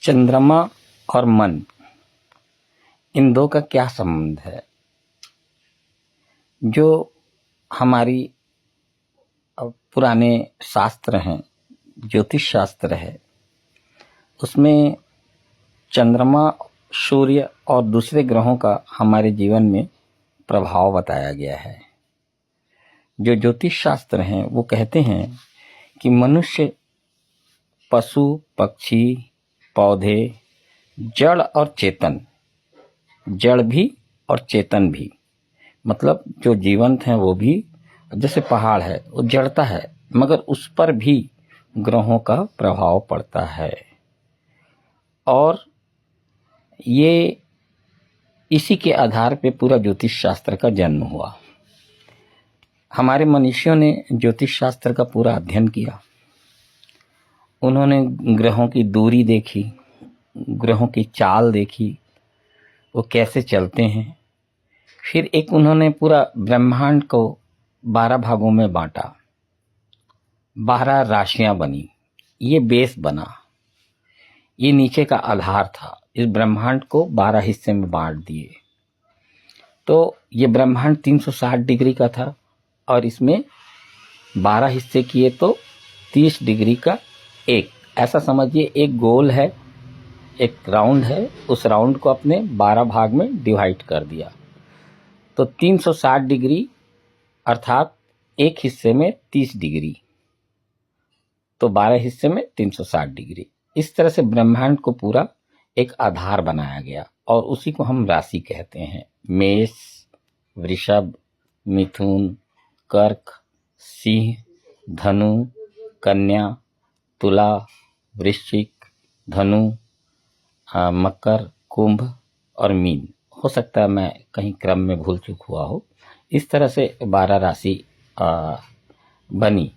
चंद्रमा और मन, इन दो का क्या संबंध है? जो हमारी पुराने शास्त्र हैं, ज्योतिष शास्त्र है, उसमें चंद्रमा, सूर्य और दूसरे ग्रहों का हमारे जीवन में प्रभाव बताया गया है। जो ज्योतिष शास्त्र हैं वो कहते हैं कि मनुष्य, पशु, पक्षी, पौधे, जड़ और चेतन, जड़ भी और चेतन भी, मतलब जो जीवंत हैं वो भी, जैसे पहाड़ है वो जड़ता है मगर उस पर भी ग्रहों का प्रभाव पड़ता है। और ये इसी के आधार पे पूरा ज्योतिष शास्त्र का जन्म हुआ। हमारे मनीषियों ने ज्योतिष शास्त्र का पूरा अध्ययन किया। उन्होंने ग्रहों की दूरी देखी, ग्रहों की चाल देखी, वो कैसे चलते हैं। फिर एक उन्होंने पूरा ब्रह्मांड को 12 भागों में बांटा, 12 राशियां बनी, ये बेस बना, ये नीचे का आधार था। इस ब्रह्मांड को 12 हिस्से में बांट दिए तो ये ब्रह्मांड 360 डिग्री का था और इसमें 12 हिस्से किए तो 30 डिग्री का एक, ऐसा समझिए एक गोल है, एक राउंड है, उस राउंड को अपने 12 भाग में डिवाइड कर दिया तो 360 डिग्री, अर्थात एक हिस्से में 30 डिग्री, तो 12 हिस्से में 360 डिग्री। इस तरह से ब्रह्मांड को पूरा एक आधार बनाया गया और उसी को हम राशि कहते हैं। मेष, वृषभ, मिथुन, कर्क, सिंह, धनु, कन्या, तुला, वृश्चिक, धनु, मकर, कुंभ और मीन। हो सकता है मैं कहीं क्रम में भूल चूक हुआ हो। इस तरह से 12 राशि बनी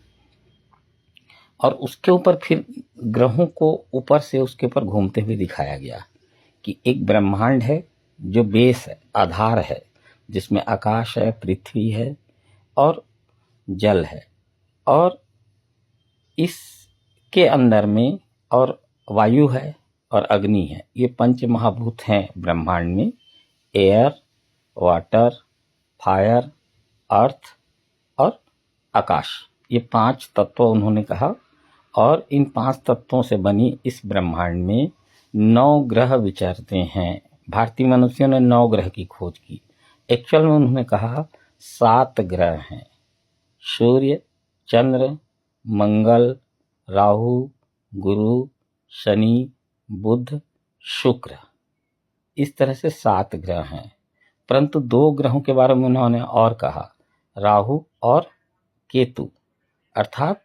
और उसके ऊपर फिर ग्रहों को ऊपर से उसके ऊपर घूमते हुए दिखाया गया कि एक ब्रह्मांड है जो बेस है, आधार है, जिसमें आकाश है, पृथ्वी है और जल है, और इसके अंदर में और वायु है और अग्नि है। ये 5 महाभूत हैं ब्रह्मांड में, एयर, वाटर, फायर, अर्थ और आकाश। ये 5 तत्व उन्होंने कहा और इन 5 तत्वों से बनी इस ब्रह्मांड में 9 ग्रह विचरते हैं। भारतीय मनुष्यों ने 9 ग्रह की खोज की। एक्चुअल में उन्होंने कहा 7 ग्रह हैं, सूर्य, चंद्र, मंगल, राहु, गुरु, शनि, बुध, शुक्र, इस तरह से 7 ग्रह हैं। परंतु 2 ग्रहों के बारे में उन्होंने और कहा, राहु और केतु, अर्थात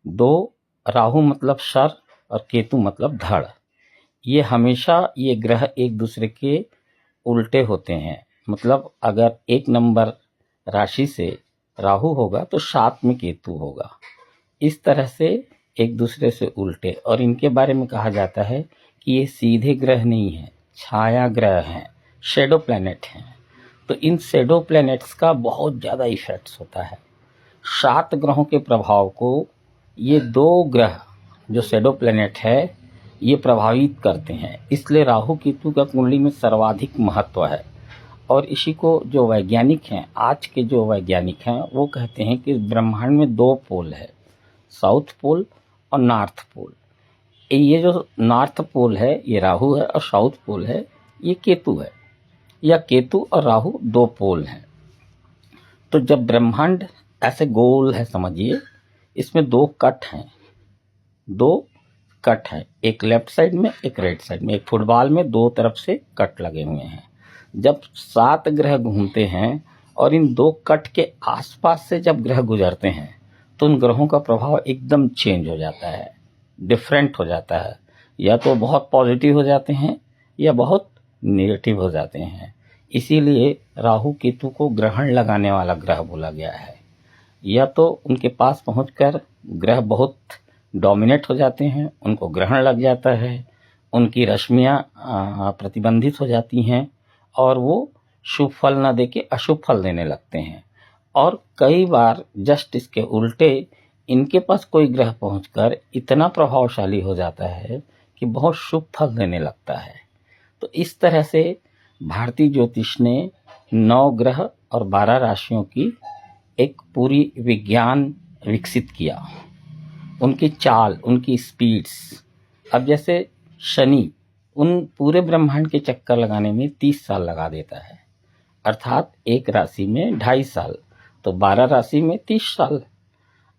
2, राहु मतलब सर और केतु मतलब धड़। ये हमेशा ये ग्रह एक दूसरे के उल्टे होते हैं, मतलब अगर 1 नंबर राशि से राहु होगा तो 7 में केतु होगा। इस तरह से एक दूसरे से उल्टे, और इनके बारे में कहा जाता है कि ये सीधे ग्रह नहीं है, छाया ग्रह हैं, शैडो प्लैनेट हैं। तो इन शैडो प्लैनेट्स का बहुत ज़्यादा इफेक्ट्स होता है। 7 ग्रहों के प्रभाव को ये 2 ग्रह जो शैडो प्लैनेट है ये प्रभावित करते हैं। इसलिए राहु केतु का कुंडली में सर्वाधिक महत्व है। और इसी को जो वैज्ञानिक हैं, आज के जो वैज्ञानिक हैं, वो कहते हैं कि ब्रह्मांड में 2 पोल है, साउथ पोल और नॉर्थ पोल। ये जो नॉर्थ पोल है ये राहु है और साउथ पोल है ये केतु है, या केतु और राहु 2 पोल हैं। तो जब ब्रह्मांड ऐसे गोल है समझिए, इसमें 2 कट हैं, 2 कट हैं, एक लेफ्ट साइड में एक राइट साइड में। एक फुटबॉल में 2 तरफ से कट लगे हुए हैं। जब 7 ग्रह घूमते हैं और इन 2 कट के आसपास से जब ग्रह गुजरते हैं तो उन ग्रहों का प्रभाव एकदम चेंज हो जाता है, डिफरेंट हो जाता है। या तो बहुत पॉजिटिव हो जाते हैं या बहुत नेगेटिव हो जाते हैं। इसीलिए राहु केतु को ग्रहण लगाने वाला ग्रह बोला गया है। या तो उनके पास पहुंचकर ग्रह बहुत डोमिनेट हो जाते हैं, उनको ग्रहण लग जाता है, उनकी रश्मियां प्रतिबंधित हो जाती हैं और वो शुभ फल न देके अशुभ फल देने लगते हैं। और कई बार जस्ट इसके उल्टे इनके पास कोई ग्रह पहुंचकर इतना प्रभावशाली हो जाता है कि बहुत शुभ फल देने लगता है। तो इस तरह से भारतीय ज्योतिष ने 9 ग्रह और 12 राशियों की एक पूरी विज्ञान विकसित किया, उनकी चाल, उनकी स्पीड्स। अब जैसे शनि उन पूरे ब्रह्मांड के चक्कर लगाने में 30 साल लगा देता है, अर्थात एक राशि में 2.5 साल, तो 12 राशि में 30 साल।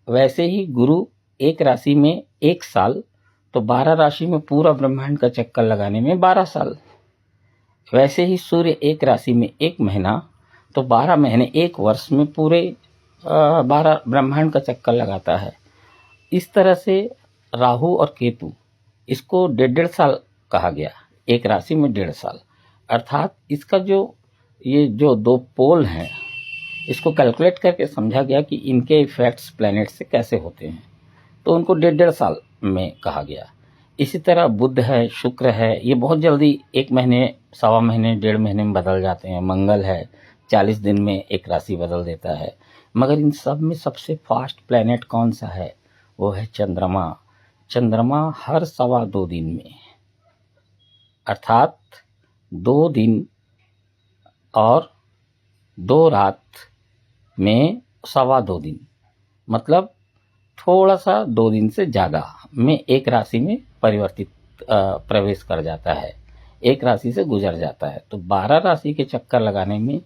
वैसे ही गुरु एक राशि में 1 साल, तो 12 राशि में पूरा ब्रह्मांड का चक्कर लगाने में 12 साल। वैसे ही सूर्य एक राशि में 1 महीना, तो 12 महीने 1 वर्ष में पूरे 12 ब्रह्मांड का चक्कर लगाता है। इस तरह से राहु और केतु, इसको 1.5 साल कहा गया, एक राशि में 1.5 साल, अर्थात इसका ये जो 2 पोल हैं, इसको कैलकुलेट करके समझा गया कि इनके इफेक्ट्स प्लैनेट से कैसे होते हैं, तो उनको 1.5 साल में कहा गया। इसी तरह बुध है, शुक्र है, ये बहुत जल्दी 1 महीने, 1.25 महीने, 1.5 महीने में बदल जाते हैं। मंगल है, 40 दिन में एक राशि बदल देता है। मगर इन सब में सबसे फास्ट प्लैनेट कौन सा है? वो है चंद्रमा। चंद्रमा हर 2.25 दिन में, अर्थात 2 दिन और 2 रात में 2.25 दिन, मतलब थोड़ा सा 2 दिन से ज़्यादा में एक राशि में परिवर्तित प्रवेश कर जाता है, एक राशि से गुजर जाता है। तो 12 राशि के चक्कर लगाने में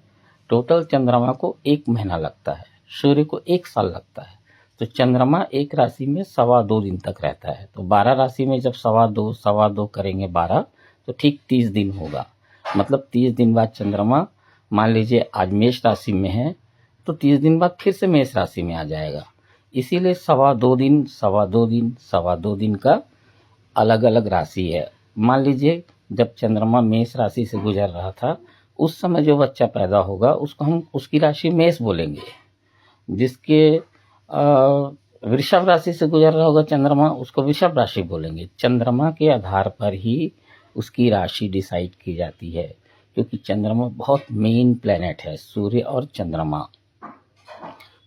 टोटल चंद्रमा को 1 महीना लगता है, सूर्य को 1 साल लगता है। तो चंद्रमा एक राशि में 2.25 दिन तक रहता है। तो 12 राशि में जब 2.25 करेंगे 12, तो ठीक 30 दिन होगा। मतलब 30 दिन बाद चंद्रमा, मान लीजिए आज मेष राशि में है, तो 30 दिन बाद फिर से मेष राशि में आ जाएगा। इसीलिए 2.25 दिन, 2.25 दिन, 2.25 दिन का अलग अलग राशि है। मान लीजिए जब चंद्रमा मेष राशि से गुजर रहा था, उस समय जो बच्चा पैदा होगा उसको हम उसकी राशि मेष बोलेंगे। जिसके वृषभ राशि से गुजर रहा होगा चंद्रमा, उसको वृषभ राशि बोलेंगे। चंद्रमा के आधार पर ही उसकी राशि डिसाइड की जाती है, क्योंकि चंद्रमा बहुत मेन प्लैनेट है, सूर्य और चंद्रमा।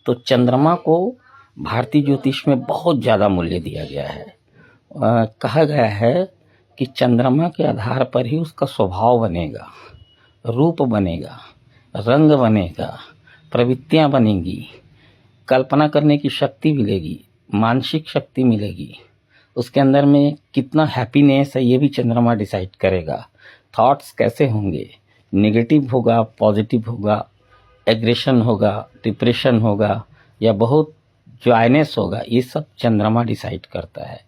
तो चंद्रमा को भारतीय ज्योतिष में बहुत ज़्यादा मूल्य दिया गया है। कहा गया है कि चंद्रमा के आधार पर ही उसका स्वभाव बनेगा, रूप बनेगा, रंग बनेगा, प्रवृत्तियाँ बनेंगी, कल्पना करने की शक्ति मिलेगी, मानसिक शक्ति मिलेगी। उसके अंदर में कितना हैप्पीनेस है ये भी चंद्रमा डिसाइड करेगा। थॉट्स कैसे होंगे, नेगेटिव होगा, पॉजिटिव होगा, एग्रेशन होगा, डिप्रेशन होगा, या बहुत जॉयनेस होगा, ये सब चंद्रमा डिसाइड करता है।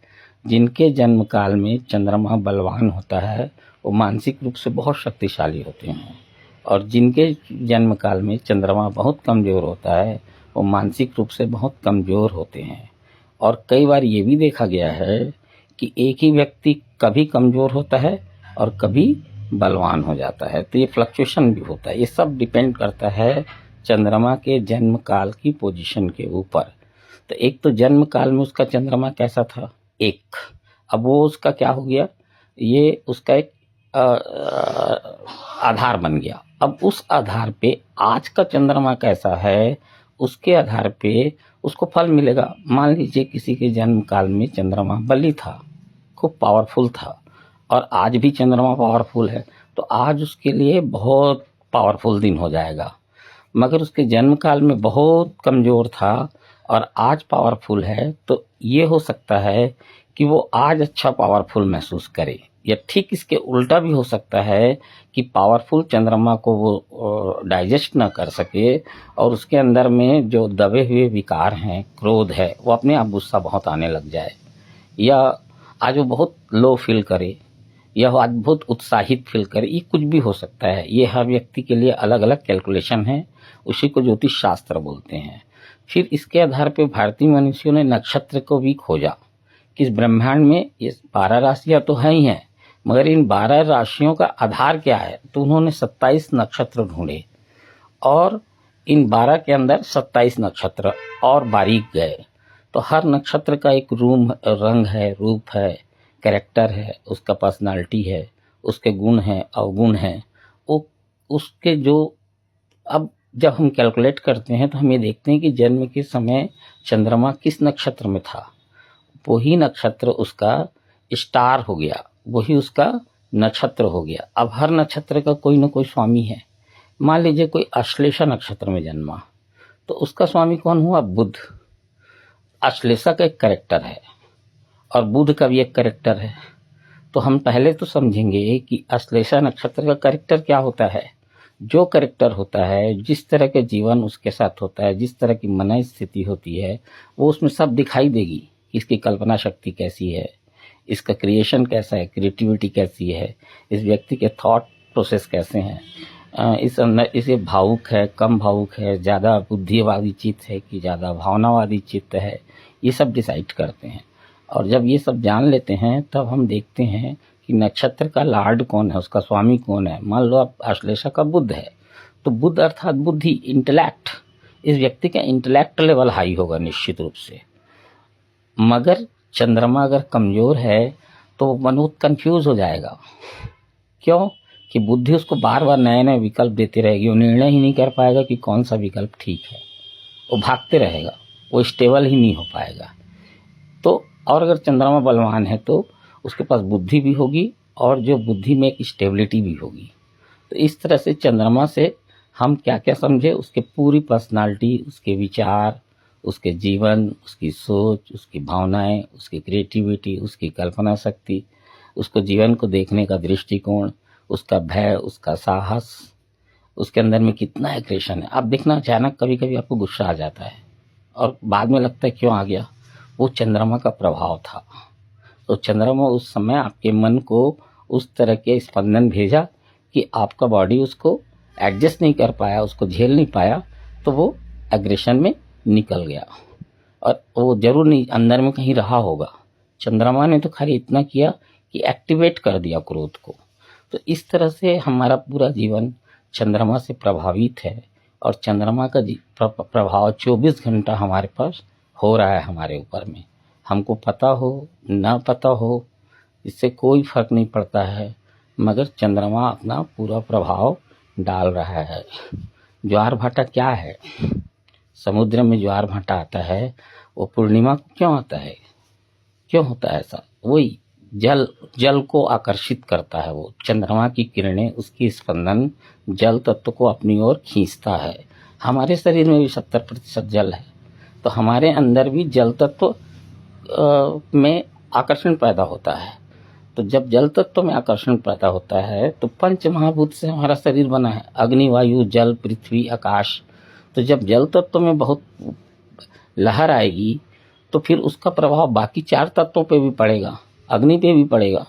जिनके जन्म काल में चंद्रमा बलवान होता है वो मानसिक रूप से बहुत शक्तिशाली होते हैं, और जिनके जन्म काल में चंद्रमा बहुत कमज़ोर होता है वो मानसिक रूप से बहुत कमज़ोर होते हैं। और कई बार ये भी देखा गया है कि एक ही व्यक्ति कभी कमज़ोर होता है और कभी बलवान हो जाता है, तो ये फ्लक्चुएशन भी होता है। ये सब डिपेंड करता है चंद्रमा के जन्म काल की पोजीशन के ऊपर। तो एक तो जन्म काल में उसका चंद्रमा कैसा था, एक, अब वो उसका क्या हो गया, ये उसका एक आधार बन गया। अब उस आधार पे आज का चंद्रमा कैसा है, उसके आधार पे उसको फल मिलेगा। मान लीजिए किसी के जन्म काल में चंद्रमा बली था, खूब पावरफुल था, और आज भी चंद्रमा पावरफुल है, तो आज उसके लिए बहुत पावरफुल दिन हो जाएगा। मगर उसके जन्म काल में बहुत कमज़ोर था और आज पावरफुल है, तो ये हो सकता है कि वो आज अच्छा पावरफुल महसूस करे। या ठीक इसके उल्टा भी हो सकता है कि पावरफुल चंद्रमा को वो डाइजेस्ट ना कर सके, और उसके अंदर में जो दबे हुए विकार हैं, क्रोध है, वो अपने आप गुस्सा बहुत आने लग जाए, या आज वो बहुत लो फील करे, या वो आज बहुत उत्साहित फील करे। ये कुछ भी हो सकता है। ये हर व्यक्ति के लिए अलग अलग कैलकुलेशन है, उसी को ज्योतिष शास्त्र बोलते हैं। फिर इसके आधार पर भारतीय मनुष्यों ने नक्षत्र को भी खोजा कि इस ब्रह्मांड में ये 12 राशियाँ तो हैं ही हैं, मगर इन 12 राशियों का आधार क्या है। तो उन्होंने 27 नक्षत्र ढूंढे, और इन 12 के अंदर 27 नक्षत्र और बारीक गए। तो हर नक्षत्र का एक रंग है, रूप है, कैरेक्टर है, उसका पर्सनालिटी है, उसके गुण हैं, अवगुण हैं। वो उसके जो अब जब हम कैलकुलेट करते हैं तो हम ये देखते हैं कि जन्म के समय चंद्रमा किस नक्षत्र में था, वही नक्षत्र उसका स्टार हो गया, वही उसका नक्षत्र हो गया। अब हर नक्षत्र का कोई ना कोई स्वामी है। मान लीजिए कोई अश्लेषा नक्षत्र में जन्मा, तो उसका स्वामी कौन हुआ? बुध। अश्लेषा का एक कैरेक्टर है और बुध का भी एक कैरेक्टर है। तो हम पहले तो समझेंगे कि अश्लेषा नक्षत्र का कैरेक्टर क्या होता है। जो कैरेक्टर होता है, जिस तरह के जीवन उसके साथ होता है, जिस तरह की मन स्थिति होती है, वो उसमें सब दिखाई देगी। इसकी कल्पना शक्ति कैसी है, इसका क्रिएशन कैसा है, क्रिएटिविटी कैसी है, इस व्यक्ति के थॉट प्रोसेस कैसे हैं, इस अंदर इसे भावुक है, कम भावुक है, ज़्यादा बुद्धिवादी चित्त है कि ज़्यादा भावनावादी चित्त है, ये सब डिसाइड करते हैं। और जब ये सब जान लेते हैं तब हम देखते हैं कि नक्षत्र का लॉर्ड कौन है, उसका स्वामी कौन है। मान लो आप अश्लेषा का बुध है, तो बुध अर्थात बुद्धि, इंटेलेक्ट। इस व्यक्ति का इंटेलेक्ट लेवल हाई होगा निश्चित रूप से। मगर चंद्रमा अगर कमजोर है तो मनोत कंफ्यूज हो जाएगा। क्यों? कि बुद्धि उसको बार बार नए नए विकल्प देती रहेगी, वो निर्णय ही नहीं कर पाएगा कि कौन सा विकल्प ठीक है। वो भागते रहेगा, वो स्टेबल ही नहीं हो पाएगा। तो और अगर चंद्रमा बलवान है तो उसके पास बुद्धि भी होगी और जो बुद्धि में एक स्टेबिलिटी भी होगी। तो इस तरह से चंद्रमा से हम क्या क्या समझे, उसके पूरी पर्सनालिटी, उसके विचार, उसके जीवन, उसकी सोच, उसकी भावनाएं, उसकी क्रिएटिविटी, उसकी कल्पना शक्ति, उसको जीवन को देखने का दृष्टिकोण, उसका भय, उसका साहस, उसके अंदर में कितना एग्रेशन है। आप देखना, अचानक कभी कभी आपको गुस्सा आ जाता है और बाद में लगता है क्यों आ गया, वो चंद्रमा का प्रभाव था। तो चंद्रमा उस समय आपके मन को उस तरह के स्पंदन भेजा कि आपका बॉडी उसको एडजस्ट नहीं कर पाया, उसको झेल नहीं पाया, तो वो एग्रेशन में निकल गया। और वो जरूर नहीं अंदर में कहीं रहा होगा। चंद्रमा ने तो खाली इतना किया कि एक्टिवेट कर दिया क्रोध को। तो इस तरह से हमारा पूरा जीवन चंद्रमा से प्रभावित है और चंद्रमा का प्रभाव 24 घंटा हमारे पास हो रहा है हमारे ऊपर में। हमको पता हो ना पता हो, इससे कोई फर्क नहीं पड़ता है, मगर चंद्रमा अपना पूरा प्रभाव डाल रहा है। ज्वार भाटा क्या है? समुद्र में ज्वार भाटा आता है, वो पूर्णिमा को क्यों आता है? क्यों होता है ऐसा? वही जल को आकर्षित करता है। वो चंद्रमा की किरणें, उसकी स्पंदन जल तत्व को अपनी ओर खींचता है। हमारे शरीर में भी 70% जल है, तो हमारे अंदर भी जल तत्व में आकर्षण पैदा होता है। तो जब जल तत्व में आकर्षण पैदा होता है तो पंच महाभूत से हमारा शरीर बना है, अग्नि, वायु, जल, पृथ्वी, आकाश। तो जब जल तत्व में बहुत लहर आएगी तो फिर उसका प्रभाव बाकी 4 तत्वों पे भी पड़ेगा। अग्नि पे भी पड़ेगा,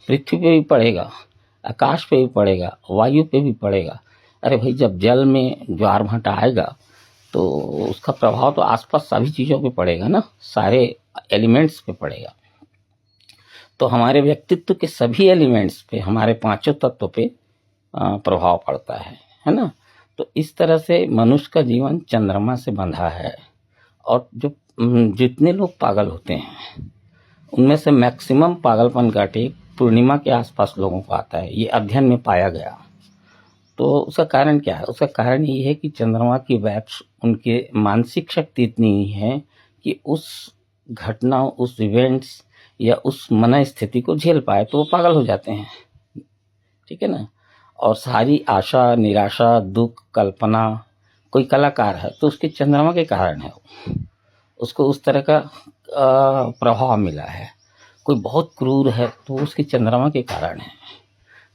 पृथ्वी पे भी पड़ेगा, आकाश पे भी पड़ेगा, वायु पे भी पड़ेगा। अरे भाई, जब जल में ज्वार भाटा आएगा तो उसका प्रभाव तो आसपास सभी चीज़ों पे पड़ेगा ना, सारे एलिमेंट्स पे पड़ेगा। तो हमारे व्यक्तित्व के सभी एलिमेंट्स पे, हमारे 5 तत्वों पे प्रभाव पड़ता है ना। तो इस तरह से मनुष्य का जीवन चंद्रमा से बंधा है। और जो जितने लोग पागल होते हैं उनमें से मैक्सिमम पागलपन का टेक पूर्णिमा के आसपास लोगों को आता है, ये अध्ययन में पाया गया। तो उसका कारण क्या है? उसका कारण ये है कि चंद्रमा की वैप्स, उनके मानसिक शक्ति इतनी है कि उस घटना, उस इवेंट्स या उस मन स्थिति को झेल पाए, तो वो पागल हो जाते हैं। ठीक है ना। और सारी आशा, निराशा, दुख, कल्पना, कोई कलाकार है तो उसके चंद्रमा के कारण है, उसको उस तरह का प्रभाव मिला है। कोई बहुत क्रूर है तो उसके चंद्रमा के कारण है।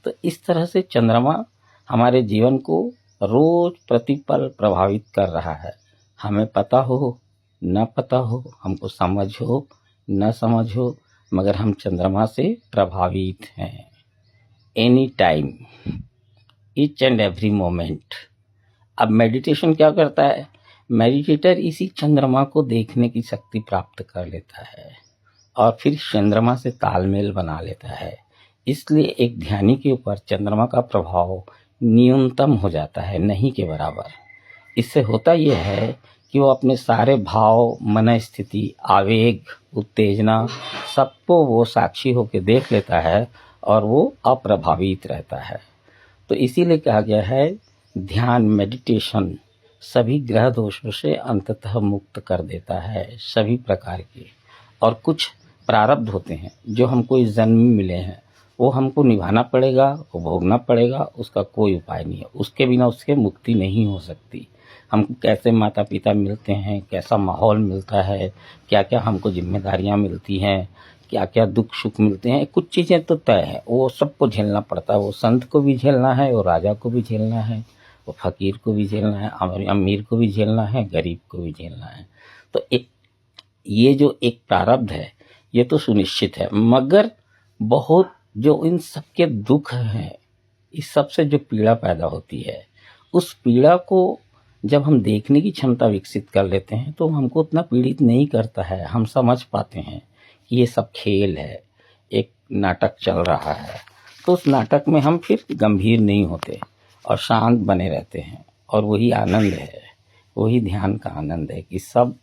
तो इस तरह से चंद्रमा हमारे जीवन को रोज प्रतिपल प्रभावित कर रहा है। हमें पता हो न पता हो, हमको समझ हो न समझ हो, मगर हम चंद्रमा से प्रभावित हैं। Any time, each and every moment. अब मेडिटेशन क्या करता है? मेडिटेटर इसी चंद्रमा को देखने की शक्ति प्राप्त कर लेता है और फिर चंद्रमा से तालमेल बना लेता है। इसलिए एक ध्यानी के ऊपर चंद्रमा का प्रभाव न्यूनतम हो जाता है, नहीं के बराबर। इससे होता यह है कि वो अपने सारे भाव, मन स्थिति, आवेग, उत्तेजना, सबको वो साक्षी होकर देख लेता है और वो अप्रभावित रहता है। तो इसीलिए कहा गया है, ध्यान, मेडिटेशन सभी ग्रह दोषों से अंततः मुक्त कर देता है, सभी प्रकार के। और कुछ प्रारब्ध होते हैं जो हमको इस जन्म में मिले हैं, वो हमको निभाना पड़ेगा, वो भोगना पड़ेगा, उसका कोई उपाय नहीं है। उसके बिना उसके मुक्ति नहीं हो सकती। हमको कैसे माता पिता मिलते हैं, कैसा माहौल मिलता है, क्या क्या हमको जिम्मेदारियां मिलती हैं, क्या क्या दुख सुख मिलते हैं, कुछ चीज़ें तो तय है, वो सबको झेलना पड़ता है। वो संत को भी झेलना है, वो राजा को भी झेलना है, वो फकीर को भी झेलना है, अमीर को भी झेलना है, गरीब को भी झेलना है। तो ये जो एक प्रारब्ध है ये तो सुनिश्चित है, मगर बहुत जो इन सबके दुख हैं, इस सब से जो पीड़ा पैदा होती है, उस पीड़ा को जब हम देखने की क्षमता विकसित कर लेते हैं तो हमको उतना पीड़ित नहीं करता है। हम समझ पाते हैं कि ये सब खेल है, एक नाटक चल रहा है। तो उस नाटक में हम फिर गंभीर नहीं होते और शांत बने रहते हैं, और वही आनंद है, वही ध्यान का आनंद है कि सब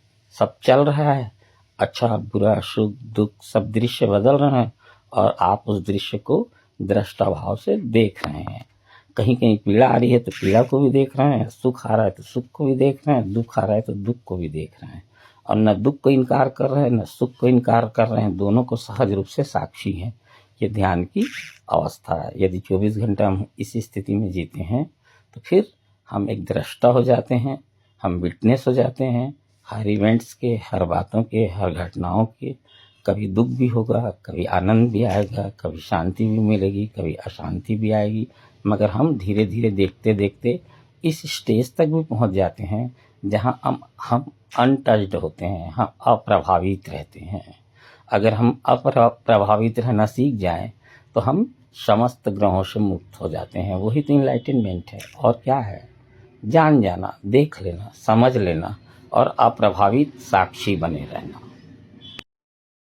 चल रहा है, अच्छा बुरा सुख दुख सब दृश्य बदल रहे हैं, और आप उस दृश्य को दृष्टा भाव से देख रहे हैं। कहीं कहीं पीड़ा आ रही है तो पीड़ा को भी देख रहे हैं, सुख आ रहा है तो सुख को भी देख रहे हैं, दुख आ रहा है तो दुख को भी देख रहे हैं, और न दुख को इनकार कर रहे हैं न सुख को इनकार कर रहे हैं, दोनों को सहज रूप से साक्षी हैं। ये ध्यान की अवस्था है। यदि 24 घंटा हम इस स्थिति में जीते हैं तो फिर हम एक दृष्टा हो जाते हैं, हम विटनेस हो जाते हैं हर इवेंट्स के, हर बातों के, हर घटनाओं के। कभी दुख भी होगा, कभी आनंद भी आएगा, कभी शांति भी मिलेगी, कभी अशांति भी आएगी, मगर हम धीरे धीरे देखते देखते इस स्टेज तक भी पहुंच जाते हैं जहां हम अनटच्ड होते हैं, हम अप्रभावित रहते हैं। अगर हम अप्रभावित रहना सीख जाएं तो हम समस्त ग्रहों से मुक्त हो जाते हैं। वही तो इनलाइटनमेंट है, और क्या है? जान जाना, देख लेना, समझ लेना और अप्रभावित साक्षी बने रहना।